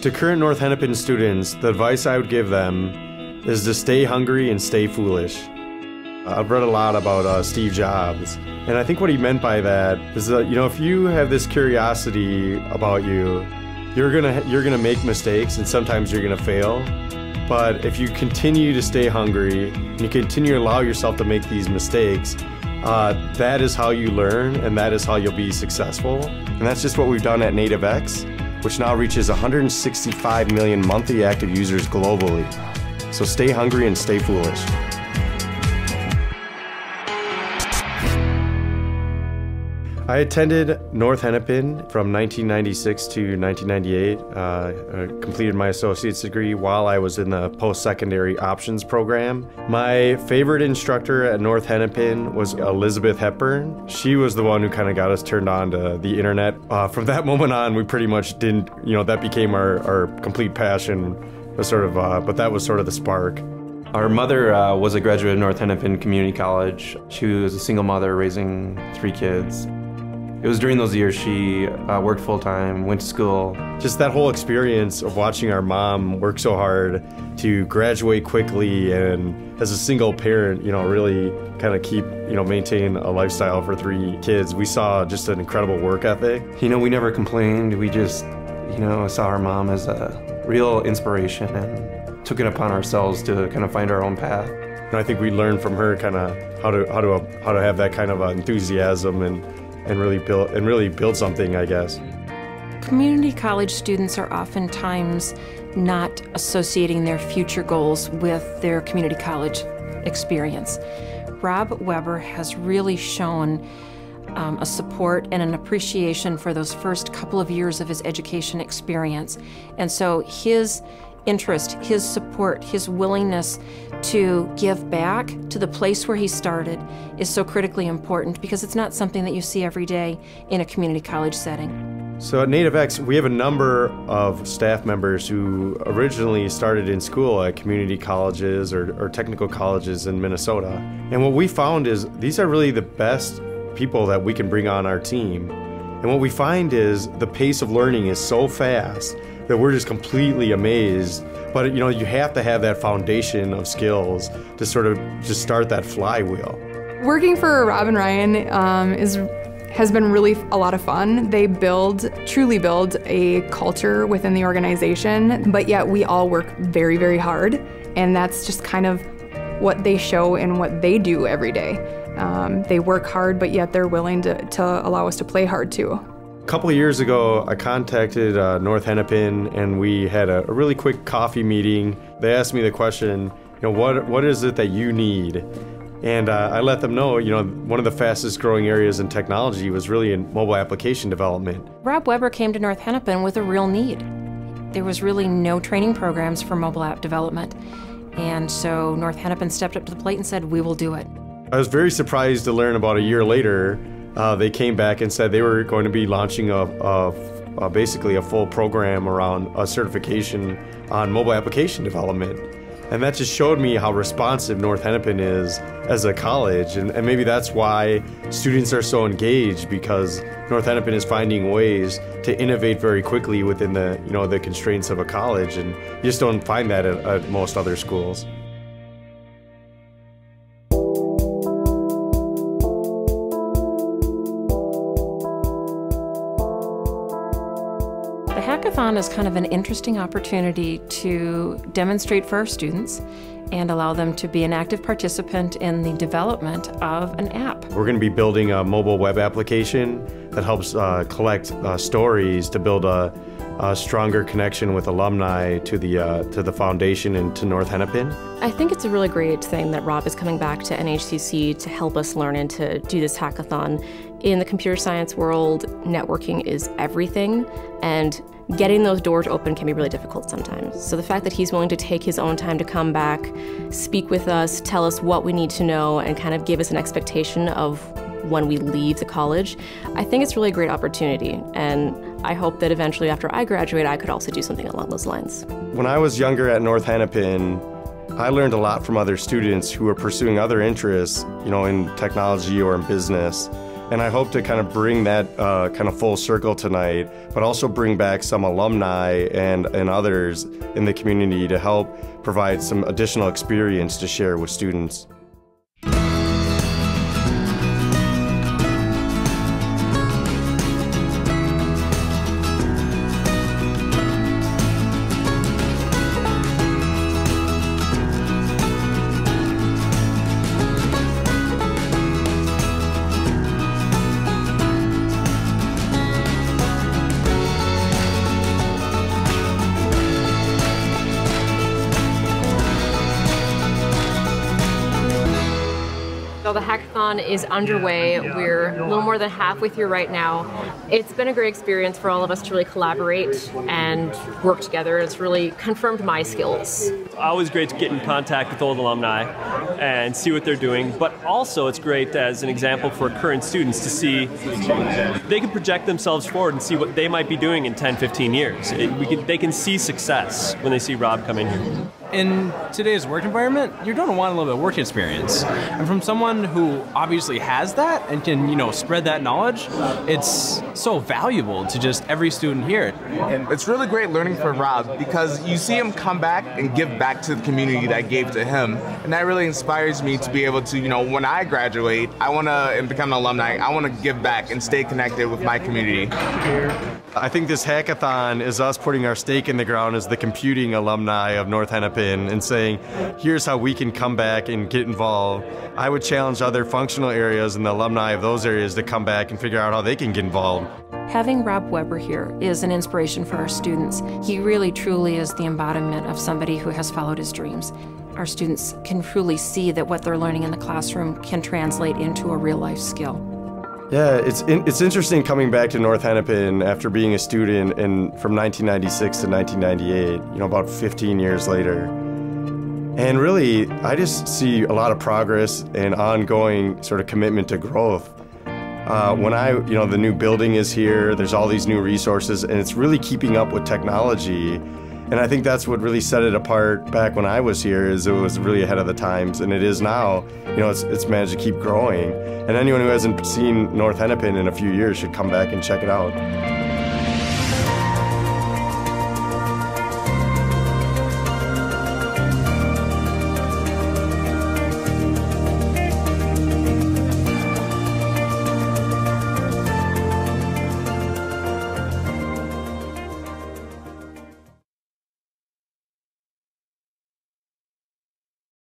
To current North Hennepin students, the advice I would give them is to stay hungry and stay foolish. I've read a lot about Steve Jobs, and I think what he meant by that is that, if you have this curiosity about you, you're gonna make mistakes, and sometimes you're gonna fail. But if you continue to stay hungry and you continue to allow yourself to make these mistakes, that is how you learn, and that is how you'll be successful. And that's just what we've done at NativeX, which now reaches 165 million monthly active users globally. So stay hungry and stay foolish. I attended North Hennepin from 1996 to 1998. I completed my associate's degree while I was in the post-secondary options program. My favorite instructor at North Hennepin was Elizabeth Hepburn. She was the one who kind of got us turned on to the internet. From that moment on, we pretty much didn't, that became our complete passion, but that was sort of the spark. Our mother was a graduate of North Hennepin Community College. She was a single mother raising 3 kids. It was during those years she worked full-time, went to school. Just that whole experience of watching our mom work so hard to graduate quickly and as a single parent, really kind of keep, maintain a lifestyle for 3 kids. We saw just an incredible work ethic. We never complained. We just, saw our mom as a real inspiration and took it upon ourselves to kind of find our own path. And I think we learned from her kind of how to have that kind of enthusiasm and really build something, I guess. Community college students are oftentimes not associating their future goals with their community college experience. Rob Weber has really shown a support and an appreciation for those first couple of years of his education experience. And so his interest, his support, his willingness to give back to the place where he started is so critically important because it's not something that you see every day in a community college setting. So at NativeX, we have a number of staff members who originally started in school at community colleges or technical colleges in Minnesota. And what we found is these are really the best people that we can bring on our team. And what we find is the pace of learning is so fast that we're just completely amazed. But you have to have that foundation of skills to sort of just start that flywheel. Working for Rob and Ryan has been really a lot of fun. They truly build a culture within the organization, but yet we all work very, very hard. And that's just kind of what they show in what they do every day. They work hard, but yet they're willing to allow us to play hard too. A couple of years ago, I contacted North Hennepin, and we had a really quick coffee meeting. They asked me the question, what is it that you need? And I let them know, one of the fastest growing areas in technology was really in mobile application development. Rob Weber came to North Hennepin with a real need. There was really no training programs for mobile app development. And so North Hennepin stepped up to the plate and said, we will do it. I was very surprised to learn about a year later, they came back and said they were going to be launching basically a full program around a certification on mobile application development. And that just showed me how responsive North Hennepin is as a college. And maybe that's why students are so engaged, because North Hennepin is finding ways to innovate very quickly within the constraints of a college. And you just don't find that at most other schools. The hackathon is kind of an interesting opportunity to demonstrate for our students and allow them to be an active participant in the development of an app. We're going to be building a mobile web application that helps collect stories to build a stronger connection with alumni to the foundation and to North Hennepin. I think it's a really great thing that Rob is coming back to NHCC to help us learn and to do this hackathon. In the computer science world, networking is everything, and getting those doors open can be really difficult sometimes. So the fact that he's willing to take his own time to come back, speak with us, tell us what we need to know, and kind of give us an expectation of when we leave the college, I think it's really a great opportunity. And I hope that eventually after I graduate, I could also do something along those lines. When I was younger at North Hennepin, I learned a lot from other students who were pursuing other interests, in technology or in business. And I hope to kind of bring that kind of full circle tonight, but also bring back some alumni and others in the community to help provide some additional experience to share with students. So the hackathon is underway. We're a little more than halfway through right now. It's been a great experience for all of us to really collaborate and work together. It's really confirmed my skills. It's always great to get in contact with old alumni and see what they're doing, but also it's great as an example for current students to see they can project themselves forward and see what they might be doing in 10, 15 years. They can see success when they see Rob come in here. In today's work environment, you're going to want a little bit of work experience. And from someone who obviously has that and can, spread that knowledge, it's so valuable to just every student here. And it's really great learning from Rob because you see him come back and give back to the community that gave to him. And that really inspires me to be able to, when I graduate, and become an alumni, I want to give back and stay connected with my community. I think this hackathon is us putting our stake in the ground as the computing alumni of North Hennepin and saying, here's how we can come back and get involved. I would challenge other functional areas and the alumni of those areas to come back and figure out how they can get involved. Having Rob Weber here is an inspiration for our students. He really truly is the embodiment of somebody who has followed his dreams. Our students can truly see that what they're learning in the classroom can translate into a real-life skill. Yeah, it's interesting coming back to North Hennepin after being a student from 1996 to 1998, about 15 years later. And really, I just see a lot of progress and ongoing sort of commitment to growth. The new building is here, there's all these new resources, and it's really keeping up with technology. And I think that's what really set it apart back when I was here, is it was really ahead of the times, and it is now. It's managed to keep growing. And anyone who hasn't seen North Hennepin in a few years should come back and check it out.